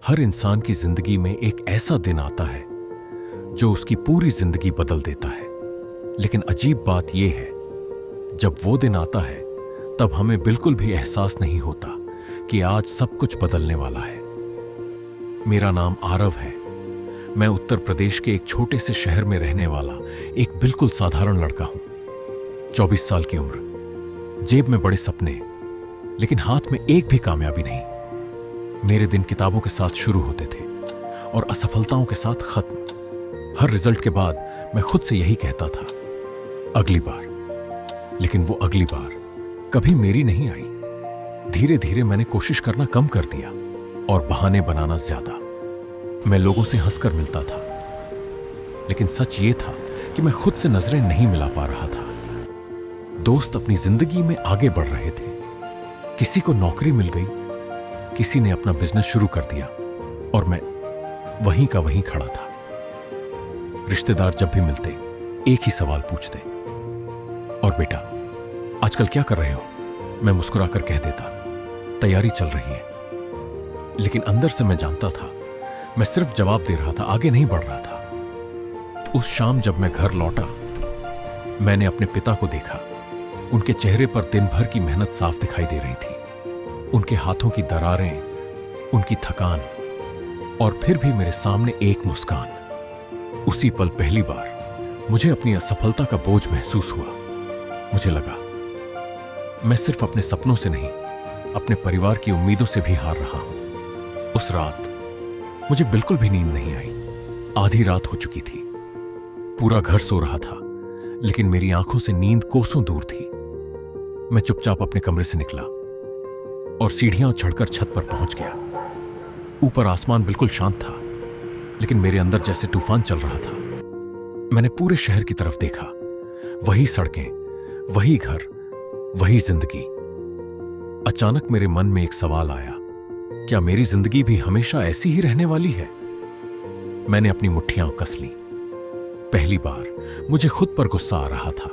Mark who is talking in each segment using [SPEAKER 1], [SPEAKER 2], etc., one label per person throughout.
[SPEAKER 1] हर इंसान की जिंदगी में एक ऐसा दिन आता है जो उसकी पूरी जिंदगी बदल देता है। लेकिन अजीब बात यह है, जब वो दिन आता है तब हमें बिल्कुल भी एहसास नहीं होता कि आज सब कुछ बदलने वाला है। मेरा नाम आरव है। मैं उत्तर प्रदेश के एक छोटे से शहर में रहने वाला एक बिल्कुल साधारण लड़का हूं। 24 साल की उम्र, जेब में बड़े सपने, लेकिन हाथ में एक भी कामयाबी नहीं। मेरे दिन किताबों के साथ शुरू होते थे और असफलताओं के साथ खत्म। हर रिजल्ट के बाद मैं खुद से यही कहता था, अगली बार। लेकिन वो अगली बार कभी मेरी नहीं आई। धीरे धीरे मैंने कोशिश करना कम कर दिया और बहाने बनाना ज्यादा। मैं लोगों से हंसकर मिलता था, लेकिन सच ये था कि मैं खुद से नजरें नहीं मिला पा रहा था। दोस्त अपनी जिंदगी में आगे बढ़ रहे थे। किसी को नौकरी मिल गई, किसी ने अपना बिजनेस शुरू कर दिया और मैं वहीं का वहीं खड़ा था। रिश्तेदार जब भी मिलते एक ही सवाल पूछते, और बेटा आजकल क्या कर रहे हो? मैं मुस्कुराकर कह देता, तैयारी चल रही है। लेकिन अंदर से मैं जानता था मैं सिर्फ जवाब दे रहा था, आगे नहीं बढ़ रहा था। उस शाम जब मैं घर लौटा, मैंने अपने पिता को देखा। उनके चेहरे पर दिन भर की मेहनत साफ दिखाई दे रही थी। उनके हाथों की दरारें, उनकी थकान, और फिर भी मेरे सामने एक मुस्कान। उसी पल पहली बार मुझे अपनी असफलता का बोझ महसूस हुआ। मुझे लगा मैं सिर्फ अपने सपनों से नहीं, अपने परिवार की उम्मीदों से भी हार रहा हूं। उस रात मुझे बिल्कुल भी नींद नहीं आई। आधी रात हो चुकी थी। पूरा घर सो रहा था, लेकिन मेरी आंखों से नींद कोसों दूर थी। मैं चुपचाप अपने कमरे से निकला और सीढ़ियां चढ़कर छत पर पहुंच गया। ऊपर आसमान बिल्कुल शांत था, लेकिन मेरे अंदर जैसे तूफान चल रहा था। मैंने पूरे शहर की तरफ देखा। वही सड़कें, वही घर, वही जिंदगी। अचानक मेरे मन में एक सवाल आया, क्या मेरी जिंदगी भी हमेशा ऐसी ही रहने वाली है? मैंने अपनी मुट्ठियां कस ली। पहली बार मुझे खुद पर गुस्सा आ रहा था।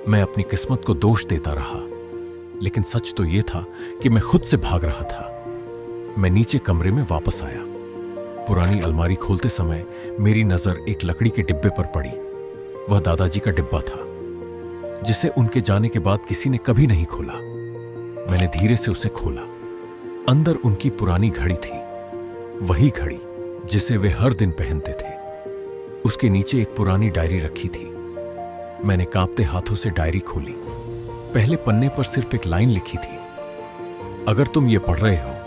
[SPEAKER 1] मैं अपनी किस्मत को दोष देता रहा, लेकिन सच तो यह था कि मैं खुद से भाग रहा था। मैं नीचे कमरे में वापस आया। पुरानी अलमारी खोलते समय मेरी नजर एक लकड़ी के डिब्बे पर पड़ी। वह दादाजी का डिब्बा था, जिसे उनके जाने के बाद किसी ने कभी नहीं खोला। मैंने धीरे से उसे खोला। अंदर उनकी पुरानी घड़ी थी, वही घड़ी जिसे वे हर दिन पहनते थे। उसके नीचे एक पुरानी डायरी रखी थी। मैंने कांपते हाथों से डायरी खोली। पहले पन्ने पर सिर्फ एक लाइन लिखी थी, अगर तुम ये पढ़ रहे हो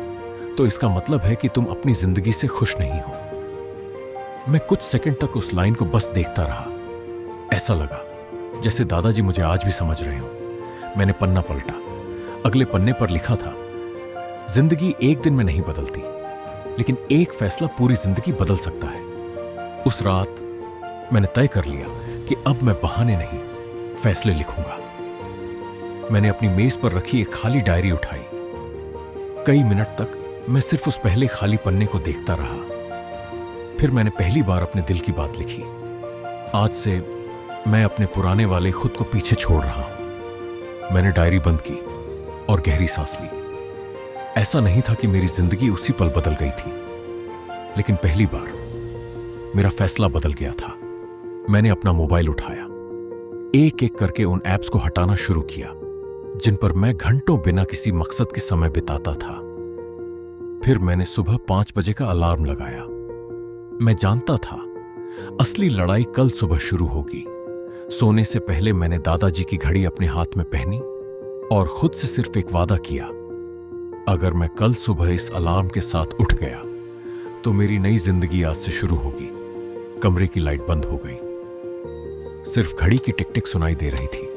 [SPEAKER 1] तो इसका मतलब है कि तुम अपनी जिंदगी से खुश नहीं हो। मैं कुछ सेकंड तक उस लाइन को बस देखता रहा। ऐसा लगा जैसे दादाजी मुझे आज भी समझ रहे हो। मैंने पन्ना पलटा। अगले पन्ने पर लिखा था, जिंदगी एक दिन में नहीं बदलती, लेकिन एक फैसला पूरी जिंदगी बदल सकता है। उस रात मैंने तय कर लिया कि अब मैं बहाने नहीं, फैसले लिखूंगा। मैंने अपनी मेज पर रखी एक खाली डायरी उठाई। कई मिनट तक मैं सिर्फ उस पहले खाली पन्ने को देखता रहा। फिर मैंने पहली बार अपने दिल की बात लिखी, आज से मैं अपने पुराने वाले खुद को पीछे छोड़ रहा हूं। मैंने डायरी बंद की और गहरी सांस ली। ऐसा नहीं था कि मेरी जिंदगी उसी पल बदल गई थी, लेकिन पहली बार मेरा फैसला बदल गया था। मैंने अपना मोबाइल उठाया, एक एक करके उन ऐप्स को हटाना शुरू किया जिन पर मैं घंटों बिना किसी मकसद के समय बिताता था। फिर मैंने सुबह 5 बजे का अलार्म लगाया। मैं जानता था असली लड़ाई कल सुबह शुरू होगी। सोने से पहले मैंने दादाजी की घड़ी अपने हाथ में पहनी और खुद से सिर्फ एक वादा किया, अगर मैं कल सुबह इस अलार्म के साथ उठ गया तो मेरी नई जिंदगी आज से शुरू होगी। कमरे की लाइट बंद हो गई। सिर्फ घड़ी की टिक टिक सुनाई दे रही थी।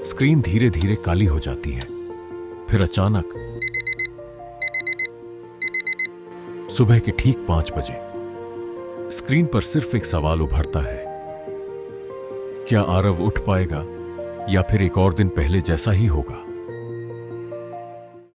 [SPEAKER 1] स्क्रीन धीरे धीरे काली हो जाती है। फिर अचानक सुबह के ठीक 5 बजे स्क्रीन पर सिर्फ एक सवाल उभरता है, क्या आरव उठ पाएगा या फिर एक और दिन पहले जैसा ही होगा?